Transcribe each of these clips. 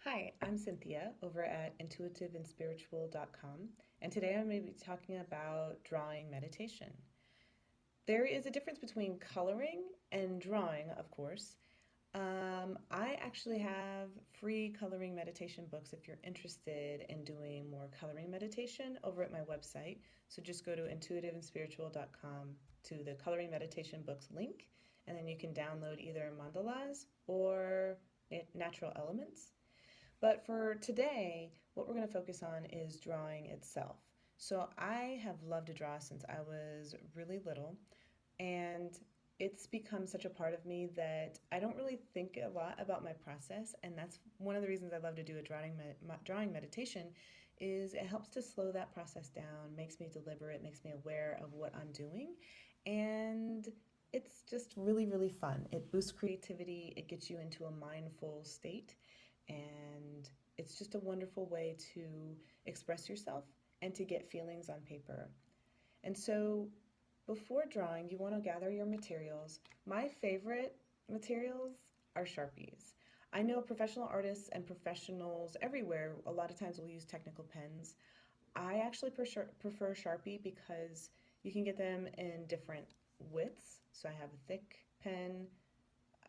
Hi, I'm Cynthia over at intuitiveandspiritual.com, and today I'm going to be talking about drawing meditation. There is a difference between coloring and drawing, of course. I actually have free coloring meditation books if you're interested in doing more coloring meditation over at my website. So just go to intuitiveandspiritual.com to the coloring meditation books link, and then you can download either mandalas or natural elements. But for today, what we're going to focus on is drawing itself. So I have loved to draw since I was really little, and it's become such a part of me that I don't really think a lot about my process, and that's one of the reasons I love to do a drawing meditation is it helps to slow that process down, makes me deliberate, makes me aware of what I'm doing, and it's just really, really fun. It boosts creativity, it gets you into a mindful state, and it's just a wonderful way to express yourself and to get feelings on paper. And so before drawing, you want to gather your materials. My favorite materials are Sharpies. I know professional artists and professionals everywhere a lot of times will use technical pens. I actually prefer Sharpie because you can get them in different widths. So I have a thick pen,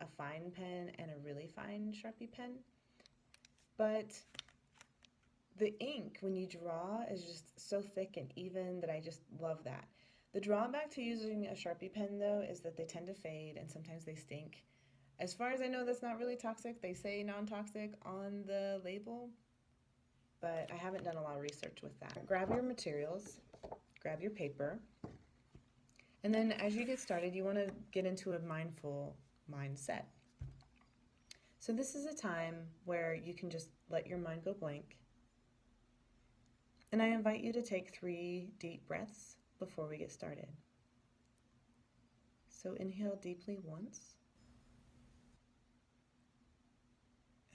a fine pen, and a really fine Sharpie pen. But the ink when you draw is just so thick and even that I just love that. The drawback to using a Sharpie pen though is that they tend to fade and sometimes they stink. As far as I know, that's not really toxic. They say non-toxic on the label, but I haven't done a lot of research with that. Grab your materials, grab your paper, and then as you get started, you want to get into a mindful mindset. So this is a time where you can just let your mind go blank. And I invite you to take 3 deep breaths before we get started. So inhale deeply once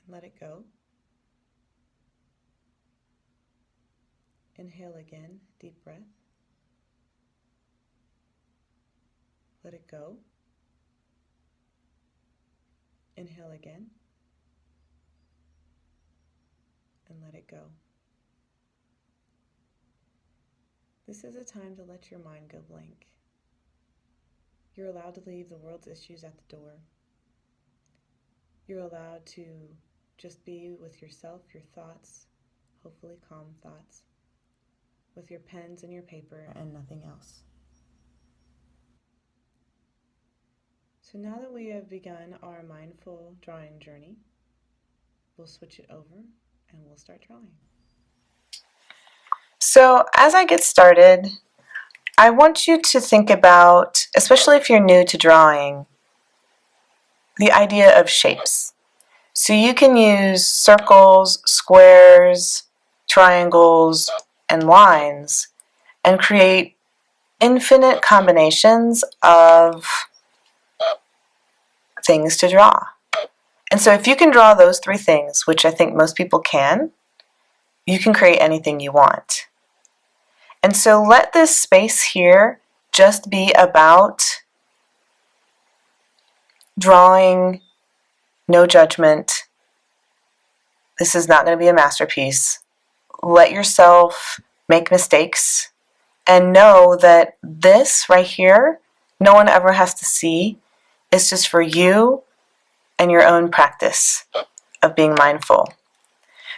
and let it go. Inhale again, deep breath. Let it go. Inhale again and let it go. This is a time to let your mind go blank. You're allowed to leave the world's issues at the door. You're allowed to just be with yourself, your thoughts, hopefully calm thoughts, with your pens and your paper and nothing else. So now that we have begun our mindful drawing journey, we'll switch it over and we'll start drawing. So as I get started, I want you to think about, especially if you're new to drawing, the idea of shapes. So you can use circles, squares, triangles, and lines and create infinite combinations of things to draw. And so if you can draw those 3 things, which I think most people can, you can create anything you want. And so let this space here just be about drawing, no judgment. This is not going to be a masterpiece. Let yourself make mistakes and know that this right here, no one ever has to see. It's just for you and your own practice of being mindful.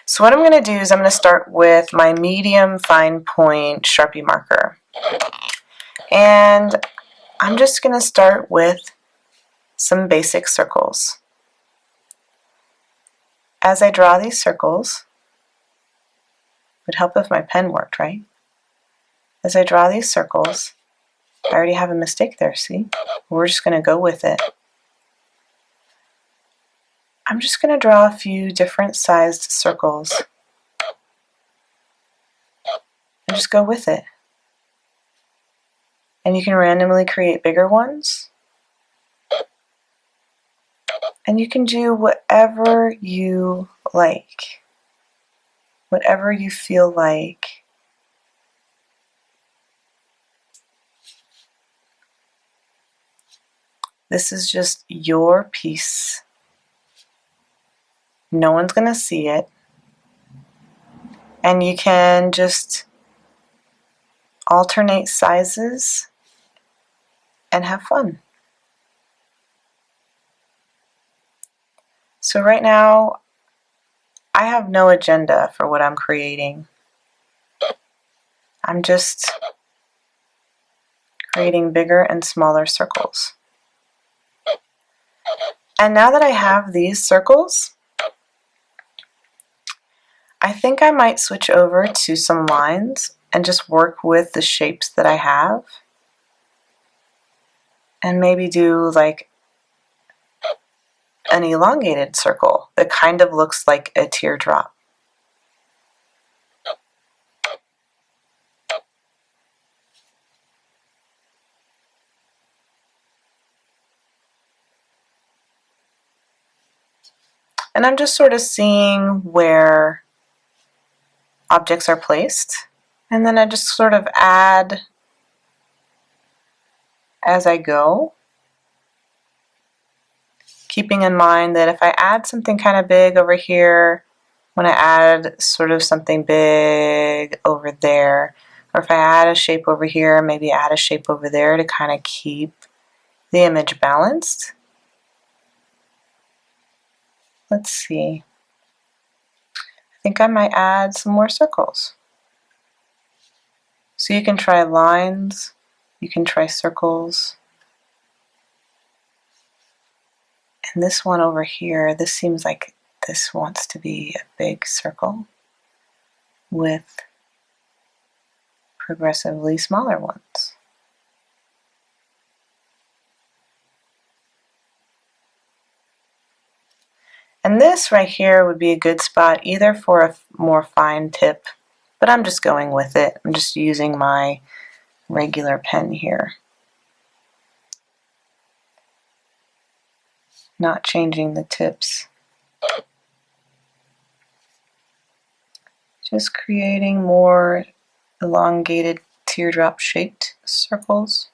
So what I'm going to do is I'm going to start with my medium fine point Sharpie marker. And I'm just going to start with some basic circles. As I draw these circles, it would help if my pen worked, right? As I draw these circles, I already have a mistake there, see? We're just going to go with it. I'm just going to draw a few different sized circles and just go with it. And you can randomly create bigger ones. And you can do whatever you like, whatever you feel like. This is just your piece No one's going to see it. And you can just alternate sizes and have fun. So right now, I have no agenda for what I'm creating. I'm just creating bigger and smaller circles. And now that I have these circles, I think I might switch over to some lines and just work with the shapes that I have. And maybe do like an elongated circle that kind of looks like a teardrop. And I'm just sort of seeing where objects are placed. And then I just sort of add as I go, keeping in mind that if I add something kind of big over here, when I add sort of something big over there, or if I add a shape over here, maybe add a shape over there to kind of keep the image balanced. Let's see. I think I might add some more circles. So you can try lines, you can try circles. And this one over here, this seems like this wants to be a big circle with progressively smaller ones. And this right here would be a good spot either for a more fine tip, but I'm just going with it. I'm just using my regular pen here. Not changing the tips. Just creating more elongated teardrop shaped circles.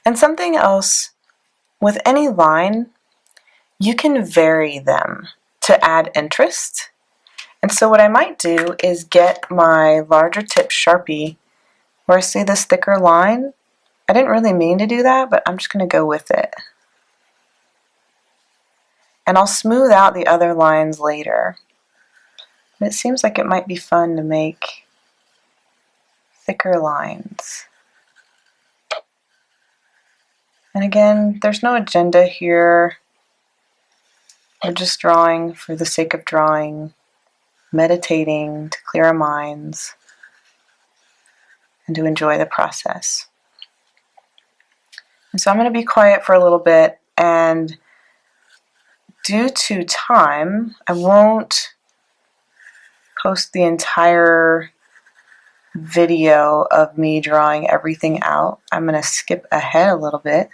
And something else, with any line, you can vary them to add interest. And so what I might do is get my larger tip Sharpie, where I see this thicker line. I didn't really mean to do that, but I'm just going to go with it. And I'll smooth out the other lines later. But it seems like it might be fun to make thicker lines. And again, there's no agenda here. We're just drawing for the sake of drawing, meditating to clear our minds, and to enjoy the process. And so I'm going to be quiet for a little bit, and due to time, I won't post the entire video of me drawing everything out. I'm going to skip ahead a little bit.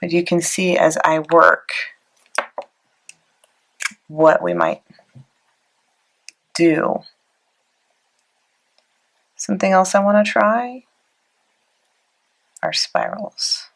But you can see as I work what we might do. Something else I want to try are spirals.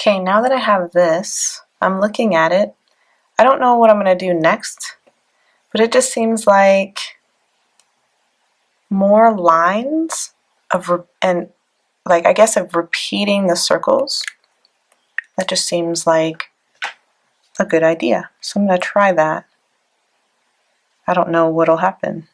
Okay, now that I have this, I'm looking at it. I don't know what I'm going to do next, but it just seems like more lines of I guess of repeating the circles. That just seems like a good idea. So I'm going to try that. I don't know what'll happen.